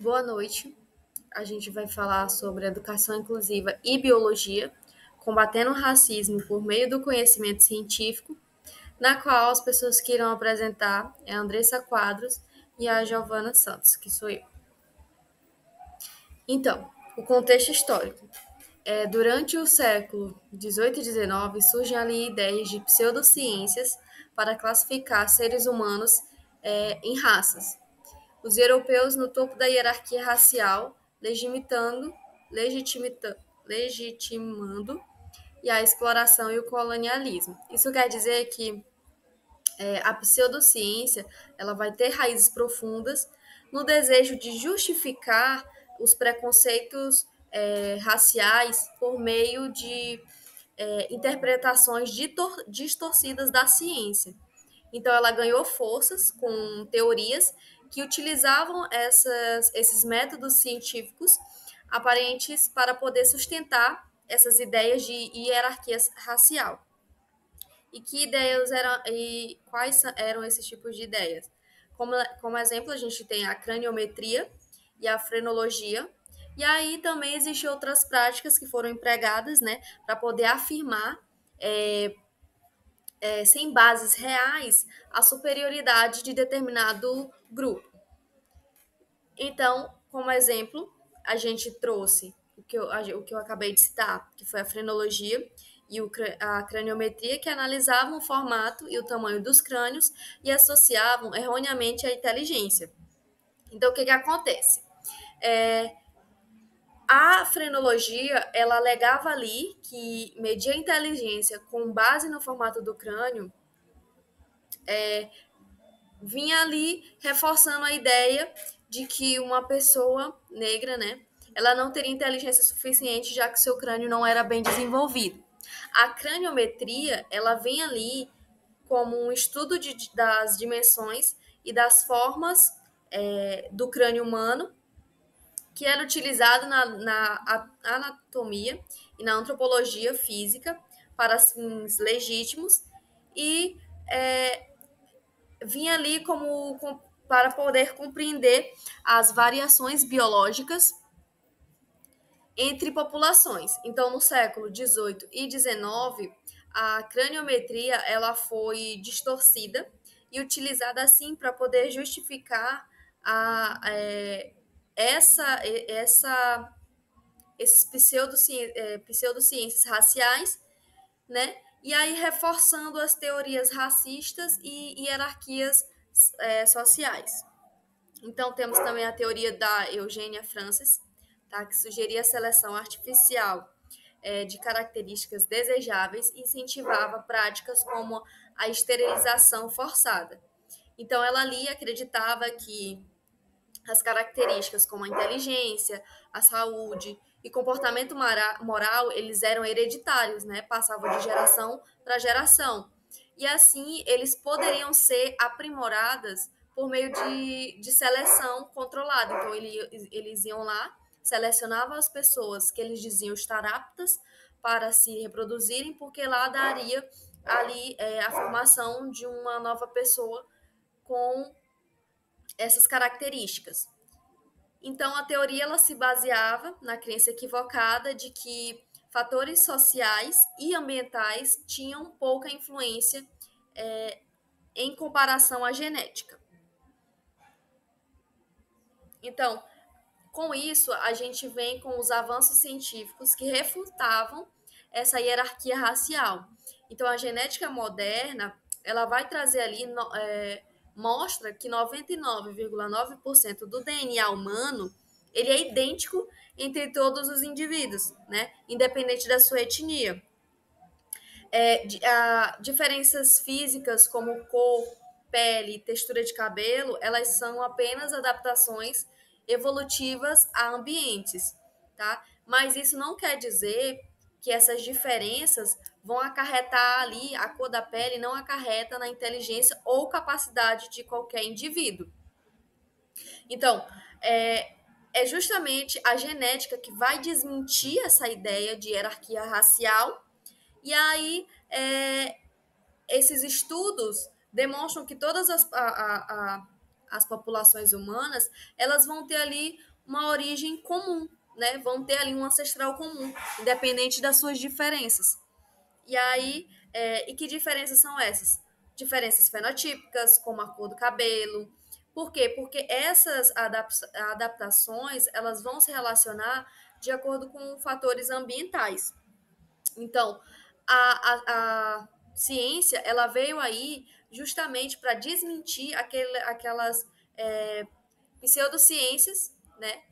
Boa noite. A gente vai falar sobre educação inclusiva e biologia, combatendo o racismo por meio do conhecimento científico, na qual as pessoas que irão apresentar é a Andressa Quadros e a Giovana Santos, que sou eu. Então, o contexto histórico. Durante o século XVIII e XIX, surgem ali ideias de pseudociências para classificar seres humanos em raças. Os europeus no topo da hierarquia racial, legitimando e a exploração e o colonialismo. Isso quer dizer que a pseudociência ela vai ter raízes profundas no desejo de justificar os preconceitos raciais por meio de interpretações distorcidas da ciência. Então, ela ganhou forças com teorias que utilizavam esses métodos científicos aparentes para poder sustentar essas ideias de hierarquia racial. E que ideias eram e quais eram esses tipos de ideias? Como exemplo, a gente tem a craniometria e a frenologia. E aí também existem outras práticas que foram empregadas, né, para poder afirmar sem bases reais, a superioridade de determinado grupo. Então, como exemplo, a gente trouxe o que eu acabei de citar, que foi a frenologia e a craniometria, que analisavam o formato e o tamanho dos crânios e associavam erroneamente a inteligência. Então, o que acontece? A frenologia, ela alegava ali que medir a inteligência com base no formato do crânio vinha ali reforçando a ideia de que uma pessoa negra, né, ela não teria inteligência suficiente, já que seu crânio não era bem desenvolvido. A craniometria, ela vem ali como um estudo das dimensões e das formas do crânio humano, que era utilizado na anatomia e na antropologia física para fins legítimos e vinha ali para poder compreender as variações biológicas entre populações. Então, no século XVIII e XIX, a craniometria ela foi distorcida e utilizada assim para poder justificar a, é, essa esses pseudociências raciais, né? E aí reforçando as teorias racistas e hierarquias sociais. Então temos também a teoria da Eugênia Francis, tá? Que sugeria a seleção artificial de características desejáveis e incentivava práticas como a esterilização forçada. Então ela ali acreditava que as características como a inteligência, a saúde e comportamento moral, eles eram hereditários, né? Passavam de geração para geração. E assim, eles poderiam ser aprimoradas por meio de seleção controlada. Então, eles iam lá, selecionavam as pessoas que eles diziam estar aptas para se reproduzirem, porque lá daria ali a formação de uma nova pessoa com essas características. Então, a teoria ela se baseava na crença equivocada de que fatores sociais e ambientais tinham pouca influência em comparação à genética. Então, com isso, a gente vem com os avanços científicos que refutavam essa hierarquia racial. Então, a genética moderna ela vai trazer ali mostra que 99,9% do DNA humano ele é idêntico entre todos os indivíduos, né? Independente da sua etnia. Diferenças físicas como cor, pele, textura de cabelo, elas são apenas adaptações evolutivas a ambientes, tá? Mas isso não quer dizer que essas diferenças vão acarretar ali, a cor da pele não acarreta na inteligência ou capacidade de qualquer indivíduo. Então, é justamente a genética que vai desmentir essa ideia de hierarquia racial, e aí esses estudos demonstram que todas as populações humanas elas vão ter ali uma origem comum, né? Vão ter ali um ancestral comum, independente das suas diferenças. E aí, e que diferenças são essas? Diferenças fenotípicas, como a cor do cabelo. Por quê? Porque essas adaptações, elas vão se relacionar de acordo com fatores ambientais. Então, a ciência, ela veio aí justamente para desmentir aquelas pseudociências, né?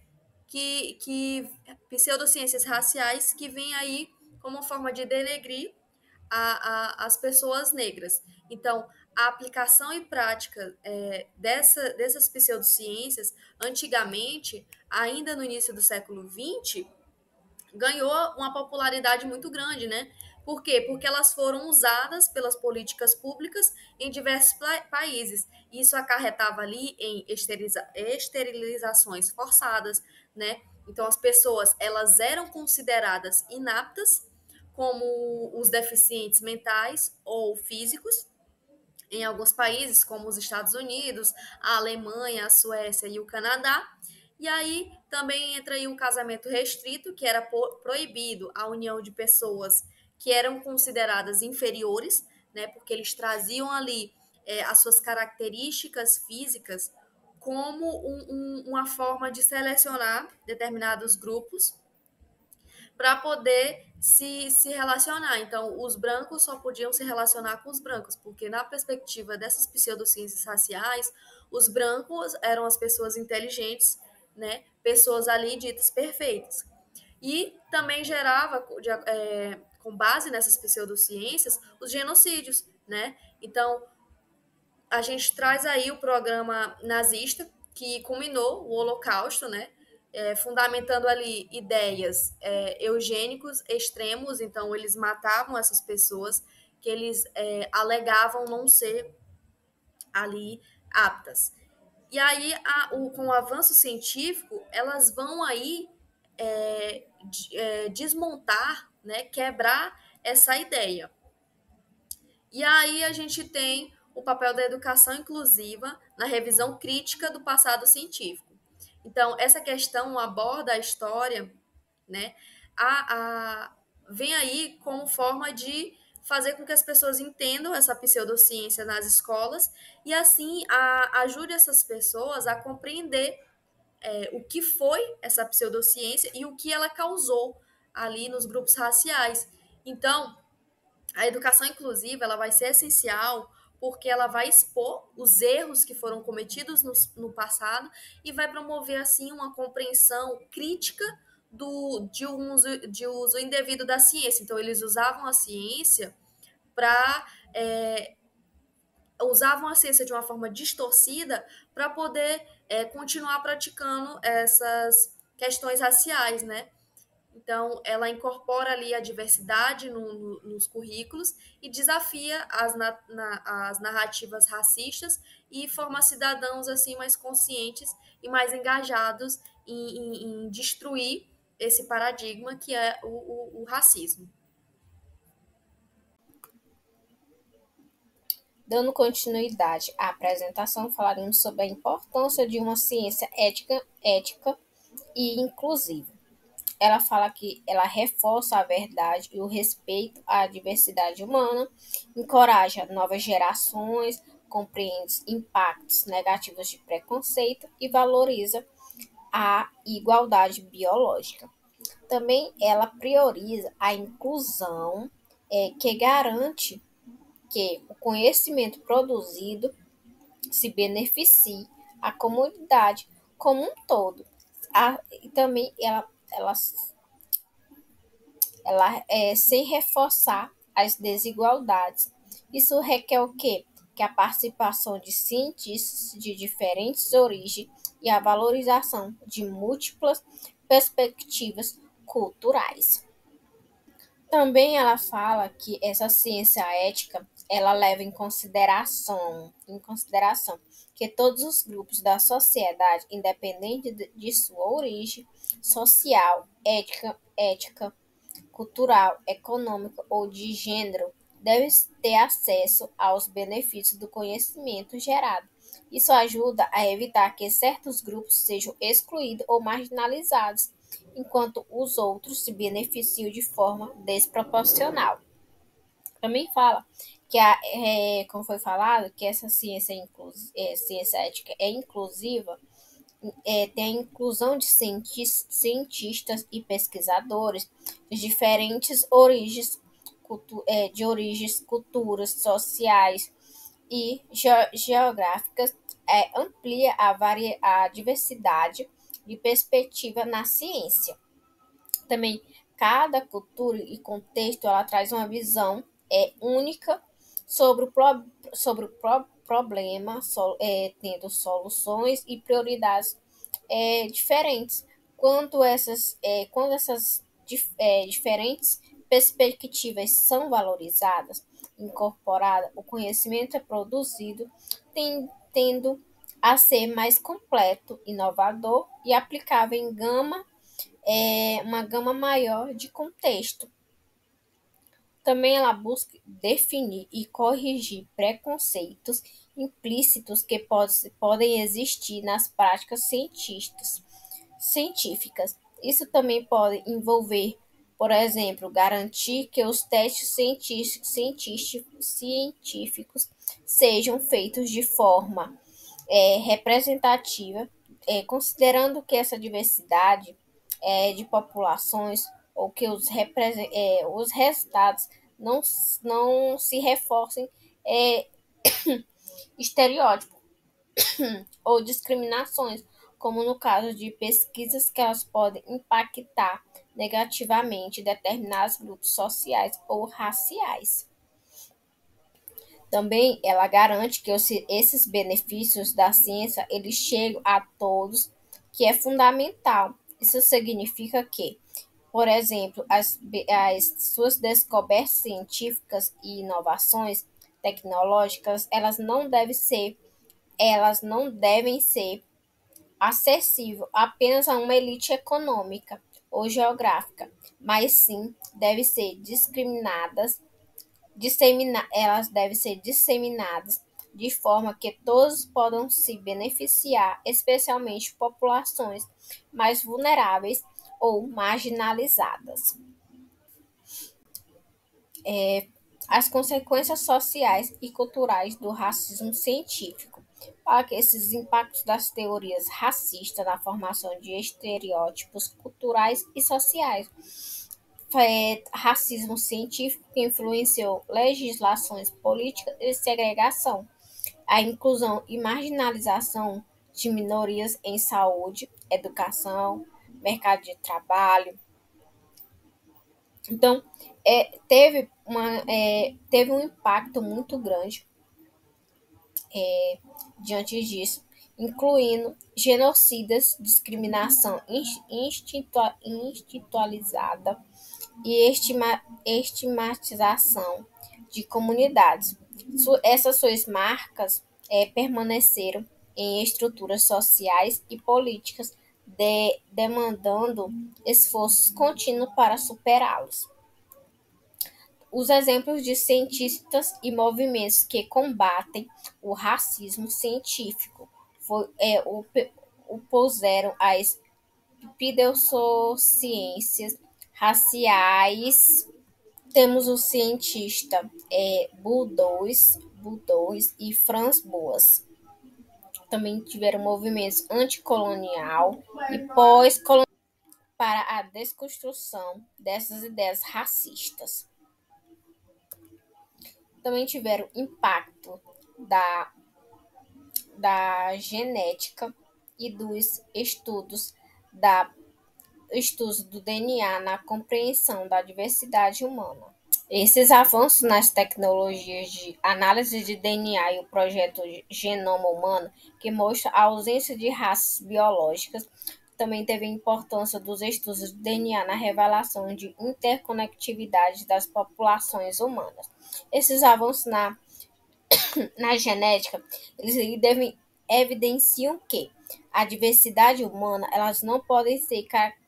Que pseudociências raciais que vêm aí como uma forma de denegrir as pessoas negras. Então, a aplicação e prática dessas pseudociências, antigamente, ainda no início do século XX, ganhou uma popularidade muito grande, né? Por quê? Porque elas foram usadas pelas políticas públicas em diversos países. Isso acarretava ali em esterilizações forçadas, né? Então as pessoas elas eram consideradas inaptas como os deficientes mentais ou físicos em alguns países, como os Estados Unidos, a Alemanha, a Suécia e o Canadá. E aí também entra aí o casamento restrito, que era proibido a união de pessoas que eram consideradas inferiores, né, porque eles traziam ali as suas características físicas como uma forma de selecionar determinados grupos para poder se relacionar. Então, os brancos só podiam se relacionar com os brancos, porque na perspectiva dessas pseudociências raciais, os brancos eram as pessoas inteligentes, né? Pessoas ali ditas perfeitas. E também gerava, com base nessas pseudociências, os genocídios, né? Então, a gente traz aí o programa nazista, que culminou o Holocausto, né? Fundamentando ali ideias eugênicos extremos, então eles matavam essas pessoas que eles alegavam não ser ali aptas. E aí, com o avanço científico, elas vão aí desmontar, né, quebrar essa ideia. E aí a gente tem o papel da educação inclusiva na revisão crítica do passado científico. Então, essa questão aborda a história, né? A, a, vem aí como forma de fazer com que as pessoas entendam essa pseudociência nas escolas e assim ajude essas pessoas a compreender o que foi essa pseudociência e o que ela causou ali nos grupos raciais. Então, a educação inclusiva ela vai ser essencial porque ela vai expor os erros que foram cometidos no passado e vai promover assim uma compreensão crítica de uso indevido da ciência. Então eles usavam a ciência para usavam a ciência de uma forma distorcida para poder continuar praticando essas questões raciais, né? Então, ela incorpora ali a diversidade nos currículos e desafia as narrativas racistas e forma cidadãos assim mais conscientes e mais engajados em destruir esse paradigma que é o racismo. Dando continuidade à apresentação, falaremos sobre a importância de uma ciência ética e inclusiva. Ela fala que ela reforça a verdade e o respeito à diversidade humana, encoraja novas gerações, compreende impactos negativos de preconceito e valoriza a igualdade biológica. Também ela prioriza a inclusão, que garante que o conhecimento produzido se beneficie a comunidade como um todo. E também ela sem reforçar as desigualdades. Isso requer o quê? Que a participação de cientistas de diferentes origens e a valorização de múltiplas perspectivas culturais. Também ela fala que essa ciência ética ela leva em consideração que todos os grupos da sociedade, independente de sua origem social, ética, cultural, econômica ou de gênero, devem ter acesso aos benefícios do conhecimento gerado Isso ajuda a evitar que certos grupos sejam excluídos ou marginalizados, enquanto os outros se beneficiam de forma desproporcional. Também fala que, como foi falado, que essa ciência ética é inclusiva, tem a inclusão de cientistas e pesquisadores de diferentes origens, culturas sociais e geográficas, amplia a diversidade de perspectiva na ciência. Também cada cultura e contexto ela traz uma visão única sobre o problema, tendo soluções e prioridades diferentes. Quando essas diferentes perspectivas são valorizadas, incorporadas, o conhecimento é produzido, tendo a ser mais completo, inovador e aplicável em uma gama maior de contexto. Também ela busca definir e corrigir preconceitos implícitos que podem existir nas práticas científicas. Isso também pode envolver, por exemplo, garantir que os testes científicos sejam feitos de forma representativa, considerando que essa diversidade de populações ou que os resultados não se reforcem estereótipos ou discriminações, como no caso de pesquisas que elas podem impactar negativamente determinados grupos sociais ou raciais. Também ela garante que esses benefícios da ciência eles chegam a todos, que é fundamental. Isso significa que, por exemplo, as suas descobertas científicas e inovações tecnológicas, elas não devem ser acessíveis apenas a uma elite econômica ou geográfica, mas sim devem ser elas devem ser disseminadas de forma que todos possam se beneficiar, especialmente populações mais vulneráveis ou marginalizadas. As consequências sociais e culturais do racismo científico. Para que esses impactos das teorias racistas na formação de estereótipos culturais e sociais. Racismo científico que influenciou legislações políticas de segregação, a inclusão e marginalização de minorias em saúde, educação, mercado de trabalho. Então, teve um impacto muito grande diante disso, incluindo genocidas, discriminação institucionalizada e estigmatização de comunidades. Essas suas marcas permaneceram em estruturas sociais e políticas, demandando esforços contínuos para superá-los. Os exemplos de cientistas e movimentos que combatem o racismo científico opuseram às pseudociências raciais. Temos o cientista Boudous e Franz Boas. Também tiveram movimentos anticolonial e pós-colonial para a desconstrução dessas ideias racistas. Também tiveram impacto da genética e dos estudos do DNA na compreensão da diversidade humana. Esses avanços nas tecnologias de análise de DNA e o projeto Genoma Humano, que mostra a ausência de raças biológicas, também teve a importância dos estudos de DNA na revelação de interconectividade das populações humanas. Esses avanços na genética, eles evidenciam que a diversidade humana elas não podem ser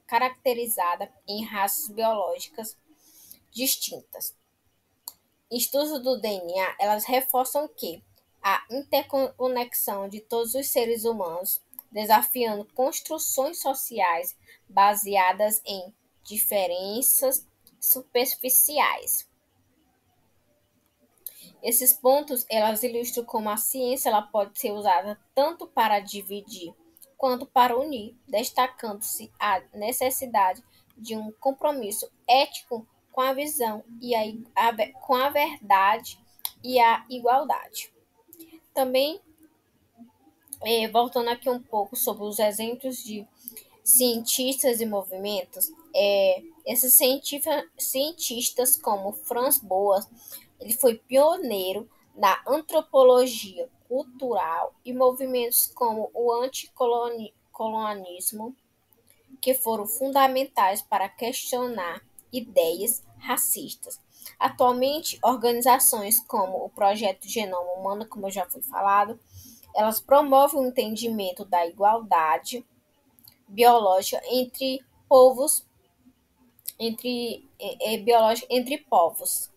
caracterizada em raças biológicas distintas. Estudos do DNA, elas reforçam que a interconexão de todos os seres humanos, desafiando construções sociais baseadas em diferenças superficiais. Esses pontos, elas ilustram como a ciência ela pode ser usada tanto para dividir quanto para unir, destacando-se a necessidade de um compromisso ético com a visão e com a verdade e a igualdade. Também, voltando aqui um pouco sobre os exemplos de cientistas e movimentos, esses cientistas como Franz Boas, ele foi pioneiro na antropologia cultural e movimentos como o anticolonialismo, que foram fundamentais para questionar ideias racistas. Atualmente, organizações como o Projeto Genoma Humano, como eu já fui falado, elas promovem o entendimento da igualdade biológica entre povos, entre povos.